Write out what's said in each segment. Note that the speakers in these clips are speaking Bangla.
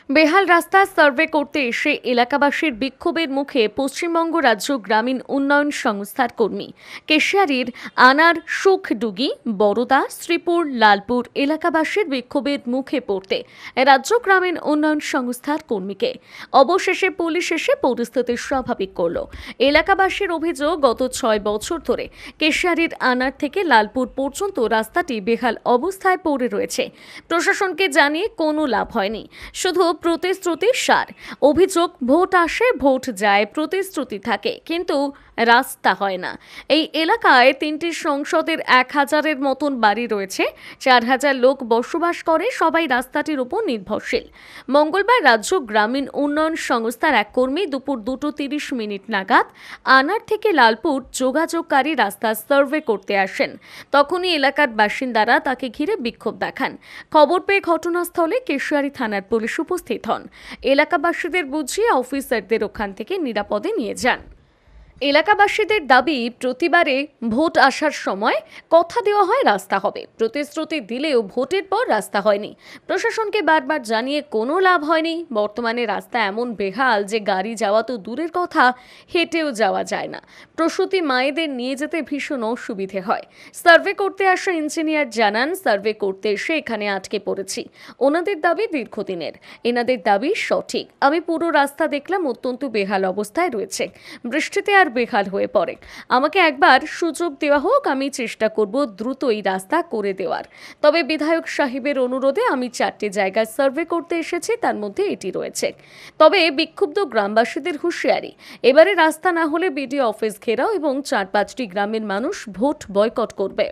বেহাল রাস্তা সার্ভে করতে এসে এলাকাবাসীর বিক্ষোভের মুখে পশ্চিমবঙ্গ রাজ্য গ্রামীণ উন্নয়ন সংস্থার কর্মী কেশিয়ারির আনার সুখডুগি বড়দা শ্রীপুর লালপুর এলাকাবাসীর বিক্ষোভের মুখে পড়তে রাজ্য গ্রামীণ উন্নয়ন সংস্থার কর্মীকে অবশেষে পুলিশ এসে পরিস্থিতি স্বাভাবিক করল। এলাকাবাসীর অভিযোগ, গত 6 বছর ধরে কেশিয়ারির আনার থেকে লালপুর পর্যন্ত রাস্তাটি বেহাল অবস্থায় পড়ে রয়েছে। প্রশাসনকে জানিয়ে কোনো লাভ হয়নি, শুধু প্রতিশ্রুতি সার। অভিযোগ, ভোট আসে ভোট যায়, প্রতিশ্রুতি থাকে কিন্তু রাস্তা হয় না। এই এলাকায় 3টি সংসদের 1000-এর মতন বাড়ি রয়েছে, 4000 লোক বসবাস করে, সবাই রাস্তাটির উপর নির্ভরশীল। মঙ্গলবার রাজ্য গ্রামীণ উন্নয়ন সংস্থার এক কর্মী দুপুর 2:30 নাগাদ আনার থেকে লালপুর যোগাযোগকারী রাস্তা সার্ভে করতে আসেন। তখনই এলাকার বাসিন্দারা তাকে ঘিরে বিক্ষোভ দেখান। খবর পেয়ে ঘটনাস্থলে কেশিয়ারি থানার পুলিশ উপস্থিত হন। এলাকাবাসীদের বুঝিয়ে অফিসারদের ওখান থেকে নিরাপদে নিয়ে যান। এলাকাবাসীদের দাবি, প্রতিবারে ভোট আসার সময় কথা দেওয়া হয় রাস্তা হবে, প্রতিশ্রুতি দিলেও ভোটের পর রাস্তা হয়নি। প্রশাসনকে বারবার জানিয়ে কোনো লাভ হয়নি। বর্তমানে রাস্তা এমন বেহাল যে গাড়ি যাওয়া তো দূরের কথা, হেঁটেও যাওয়া যায় না। প্রসূতি মায়েদের নিয়ে যেতে ভীষণ অসুবিধে হয়। সার্ভে করতে আসা ইঞ্জিনিয়ার জানান, সার্ভে করতে এসে এখানে আটকে পড়েছি। ওনাদের দাবি দীর্ঘদিনের, এনাদের দাবি সঠিক। আমি পুরো রাস্তা দেখলাম, অত্যন্ত বেহাল অবস্থায় রয়েছে, বৃষ্টিতে আর বেহাল হয়ে পড়ে। আমাকে একবার সুযোগ দেওয়া হোক, আমি চেষ্টা করব দ্রুত এই রাস্তা করে দেওয়ার। তবে বিধায়ক সাহেবের অনুরোধে আমি 4টি জায়গায় সার্ভে করতে এসেছি, তার মধ্যে এটি রয়েছে। তবে বিক্ষুব্ধ গ্রামবাসীদের হুঁশিয়ারি, এবারে রাস্তা না হলে বিডিও অফিস ঘেরাও এবং 4-5টি গ্রামের মানুষ ভোট বয়কট করবে।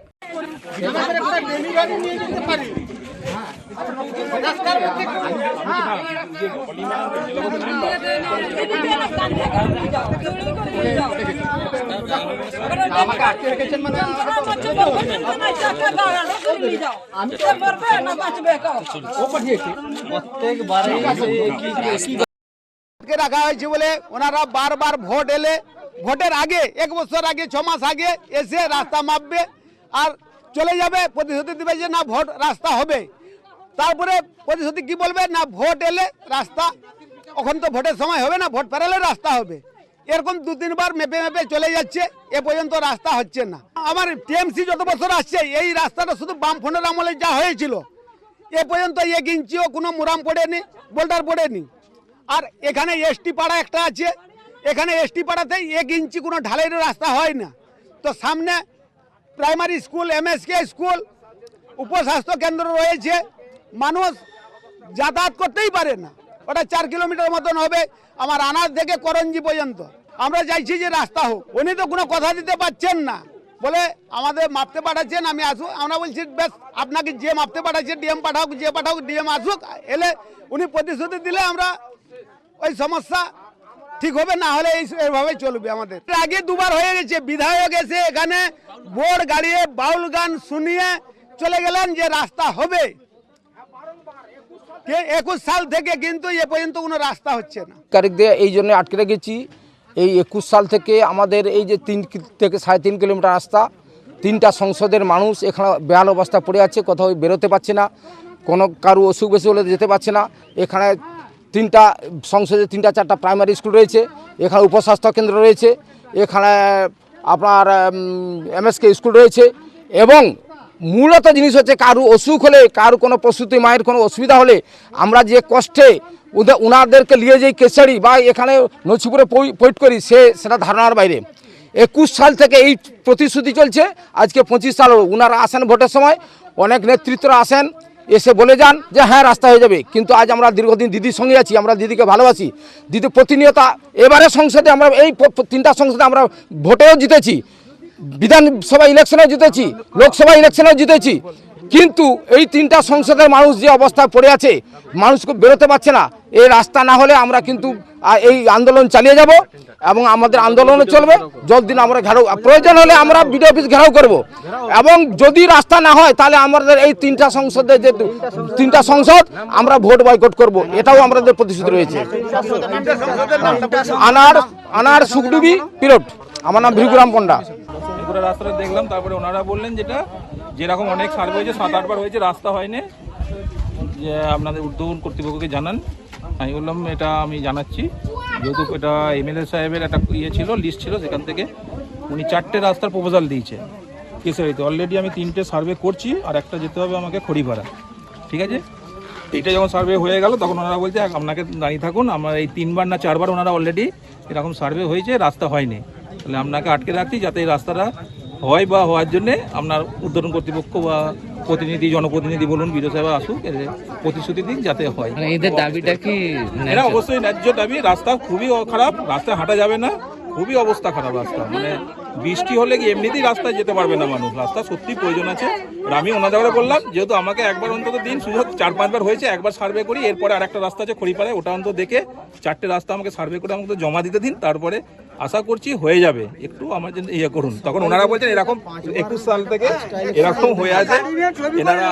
রাখা হয়েছে বলে ওনারা বারবার ভোট এলে, ভোটের আগে 1 বছর আগে 6 মাস আগে এসে রাস্তা মাপবে আর চলে যাবে, প্রতিশ্রুতি দিবে যে না ভোট রাস্তা হবে। তারপরে প্রতিশ্রুতি কি বলবে না ভোট এলে রাস্তা, এখন তো ভোটের সময় হবে না, ভোট পেরালে রাস্তা হবে। এরকম 2-3 বার মেপে মেপে চলে যাচ্ছে, এ পর্যন্ত রাস্তা হচ্ছে না। আমার টিএমসি যত বছর আসছে এই রাস্তাটা শুধু বামফ্রন্টের আমলে যা হয়েছিল, এ পর্যন্ত 1 ইঞ্চিও কোনো মুরাম পড়েনি, বোল্ডার পড়েনি। আর এখানে এসটি পাড়া একটা আছে, এখানে এসটি পাড়াতে 1 ইঞ্চি কোনো ঢালাইয়ের রাস্তা হয় না। তো সামনে প্রাইমারি স্কুল, এমএসকে স্কুল, উপস্বাস্থ্য কেন্দ্র রয়েছে, মানুষ যাতায়াত করতেই পারে না। ওটা 4 কিলোমিটার মতন হবে আমার আনার থেকে করঞ্জি পর্যন্ত। আমরা চাইছি যে রাস্তা হোক। উনি তো কোনো কথা দিতে পারছেন না, বলে আমাদের মাপতে পাঠাচ্ছেন, আমি আসুক। আমরা বলছি বেশ, আপনাকে যে মাপতে পাঠাচ্ছে ডিএম পাঠাওক, যে পাঠাওক ডিএম আসুক, এলে উনি প্রতিশ্রুতি দিলে আমরা ওই সমস্যা ঠিক হবে, না হলে এইভাবে চলবে। আমাদের আগে 2 বার হয়ে গেছে, বিধায়ক এসে এখানে বোর্ড গাড়িয়ে বাউল গান শুনিয়ে চলে গেলেন যে রাস্তা হবে। 21 সাল থেকে কিন্তু এ পর্যন্ত কোনো রাস্তা হচ্ছে না। এই জন্য আটকে রেখেছি। এই 21 সাল থেকে আমাদের এই যে 3 থেকে 3.5 কিলোমিটার রাস্তা, 3টা সংসদের মানুষ এখানে বেহাল অবস্থা পড়ে আছে, কোথাও বেরোতে পারছে না, কোনো কারো অসুখ বেশি হলে যেতে পারছে না। এখানে 3টা সংসদে 3-4টা প্রাইমারি স্কুল রয়েছে, এখানে উপস্বাস্থ্য কেন্দ্র রয়েছে, এখানে আপনার এমএসকে স্কুল রয়েছে। এবং মূলত জিনিস হচ্ছে, কারো অসুখ হলে, কারো কোনো প্রসূতি মায়ের কোনো অসুবিধা হলে আমরা যে কষ্টে ওনাদেরকে নিয়ে যাই কেশিয়ারি বা এখানে নছিপুরে পয়েন্ট করি, সেটা ধারণার বাইরে। 21 সাল থেকে এই প্রতিশ্রুতি চলছে, আজকে 25 সাল হলো। ওনারা আসেন ভোটের সময়, অনেক নেতৃত্বরা আসেন, এসে বলে যান যে হ্যাঁ রাস্তা হয়ে যাবে। কিন্তু আজ আমরা দীর্ঘদিন দিদির সঙ্গে আছি, আমরা দিদিকে ভালোবাসি। দিদি প্রতিনিয়ত, এবারে সংসদে আমরা এই 3টা সংসদে আমরা ভোটেও জিতেছি, বিধানসভা ইলেকশনেও জিতেছি, লোকসভা ইলেকশনেও জিতেছি। কিন্তু এই 3টা সংসদের মানুষ যে অবস্থায় পড়ে আছে, মানুষকে বেরোতে পারছে না। এই রাস্তা না হলে আমরা কিন্তু এই আন্দোলন চালিয়ে যাব এবং আমাদের আন্দোলনও চলবে। যতদিন আমরা ঘেরাও, প্রয়োজন হলে আমরা বিডিও অফিস ঘেরাও করব। এবং যদি রাস্তা না হয় তাহলে আমাদের এই 3টা সংসদে যে 3টা সংসদ আমরা ভোট বয়কট করব, এটাও আমাদের প্রতিশ্রুতি রয়েছে। আনার সুখডুবি পিরট। আমার নাম ভিরুগ্রাম পণ্ডা। এগুলো রাস্তাটা দেখলাম, তারপরে ওনারা বললেন যেরকম অনেক সার্ভে হয়েছে, 7-8 বার হয়েছে, রাস্তা হয়নি, যে আপনাদের উদ্যোগন কর্তৃপক্ষকে জানান। আমি বললাম এটা আমি জানাচ্ছি, যেহেতু এটা এমএলএ সাহেবের একটা ছিল, লিস্ট ছিল, সেখান থেকে উনি 4টে রাস্তার প্রপোজাল দিয়েছে কেশারিতে। অলরেডি আমি 3টে সার্ভে করছি, আর একটা যেতে হবে আমাকে খড়িপাড়া। ঠিক আছে, এইটা যখন সার্ভে হয়ে গেল তখন ওনারা বলছে আপনাকে দাঁড়িয়ে থাকুন, আমার এই 3বার না 4বার ওনারা অলরেডি এরকম সার্ভে হয়েছে, রাস্তা হয়নি, তাহলে আপনাকে আটকে রাখছি যাতে এই রাস্তাটা হয়, বা হওয়ার জন্যে আপনার উদ্বোধন কর্তৃপক্ষ বা প্রতিনিধি, জনপ্রতিনিধি বলুন, বিডিও সাহেব আসুক, প্রতিশ্রুতি দিন যাতে হয়। এদের দাবিটা কি? এরা অবশ্যই ন্যায্য দাবি। রাস্তা খুবই খারাপ, রাস্তায় হাঁটা যাবে না, খুবই অবস্থা খারাপ রাস্তা, মানে বৃষ্টি হলে কি এমনিতেই রাস্তায় যেতে পারবে না মানুষ, রাস্তা সত্যি প্রয়োজন আছে। আর আমি ওনাদের বললাম যেহেতু আমাকে একবার অন্তত দিন, শুধু 4-5 বার হয়েছে, একবার সার্ভে করি, এরপরে আরেকটা রাস্তা আছে খড়িপাড়ায়, ওটা অন্তত দেখে 4টে রাস্তা আমাকে সার্ভে করে আমাকে জমা দিতে দিন, তারপরে আশা করছি হয়ে যাবে, একটু আমার জন্য ইয়ে করুন। তখন ওনারা বলছেন এরকম 21 সাল থেকে এরকম হয়ে আছে, এনারা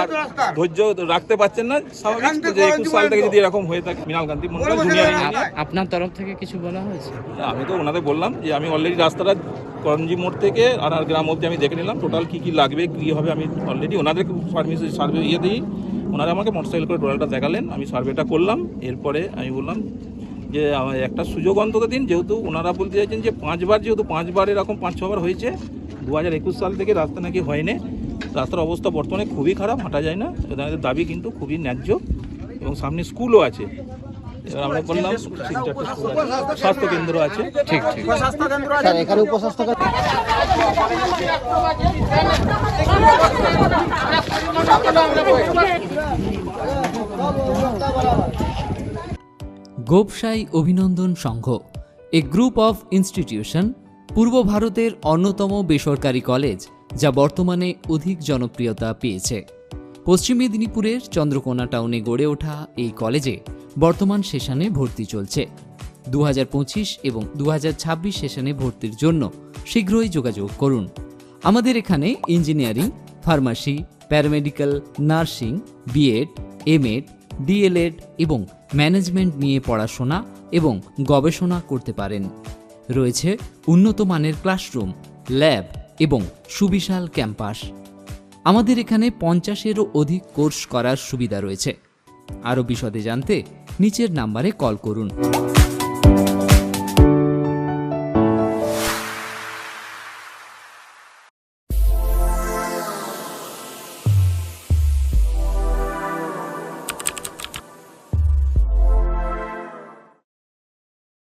ধৈর্য রাখতে পারছেন না, স্বাভাবিক যে 21 সাল থেকে যদি এরকম হয়ে থাকে। মৃণাল কান্তি মন্ডল, জুনিয়র ইঞ্জিনিয়ার। আপনার তরফ থেকে কিছু বলা হয়েছে? আমি তো ওনাদের বললাম যে আমি অলরেডি রাস্তাটা করঞ্জি মোড় থেকে আনার গ্রাম অবধি আমি দেখে নিলাম, টোটাল কী কী লাগবে, কী হবে, আমি অলরেডি ওনাদের সার্ভে দিই, ওনারা আমাকে মোটরসাইকেল করে টোটালটা দেখালেন, আমি সার্ভেটা করলাম। এরপরে আমি বললাম যে আমার একটা সুযোগ অন্তত দিন, যেহেতু ওনারা বলতে চাইছেন যে 5 বার, যেহেতু 5 বার এরকম 5-6 বার হয়েছে, 2021 সাল থেকে রাস্তা নাকি হয়নি, রাস্তার অবস্থা বর্তমানে খুবই খারাপ, হাঁটা যায় না। এদের দাবি কিন্তু খুবই ন্যায্য, এবং সামনে স্কুলও আছে, এবার আমরা বললাম 3-4টে স্কুল আছে, স্বাস্থ্য কেন্দ্র আছে। ঠিক ঠিক। স্যার এখানে উপস্বাস্থ্য গোপসাই অভিনন্দন সংঘ, এ গ্রুপ অফ ইনস্টিটিউশন, পূর্ব ভারতের অন্যতম বেসরকারি কলেজ যা বর্তমানে অধিক জনপ্রিয়তা পেয়েছে। পশ্চিম মেদিনীপুরের চন্দ্রকোনা টাউনে গড়ে ওঠা এই কলেজে বর্তমান সেশনে ভর্তি চলছে। 2025 এবং 2026 সেশনে ভর্তির জন্য শীঘ্রই যোগাযোগ করুন। আমাদের এখানে engineering, pharmacy, paramedical, nursing, B Ed, M Ed, D El Ed এবং ম্যানেজমেন্ট নিয়ে পড়াশোনা এবং গবেষণা করতে পারেন। রয়েছে উন্নত মানের ক্লাসরুম, ল্যাব এবং সুবিশাল ক্যাম্পাস। আমাদের এখানে 50-এরও অধিক কোর্স করার সুবিধা রয়েছে। আরও বিশদে জানতে নিচের নাম্বারে কল করুন।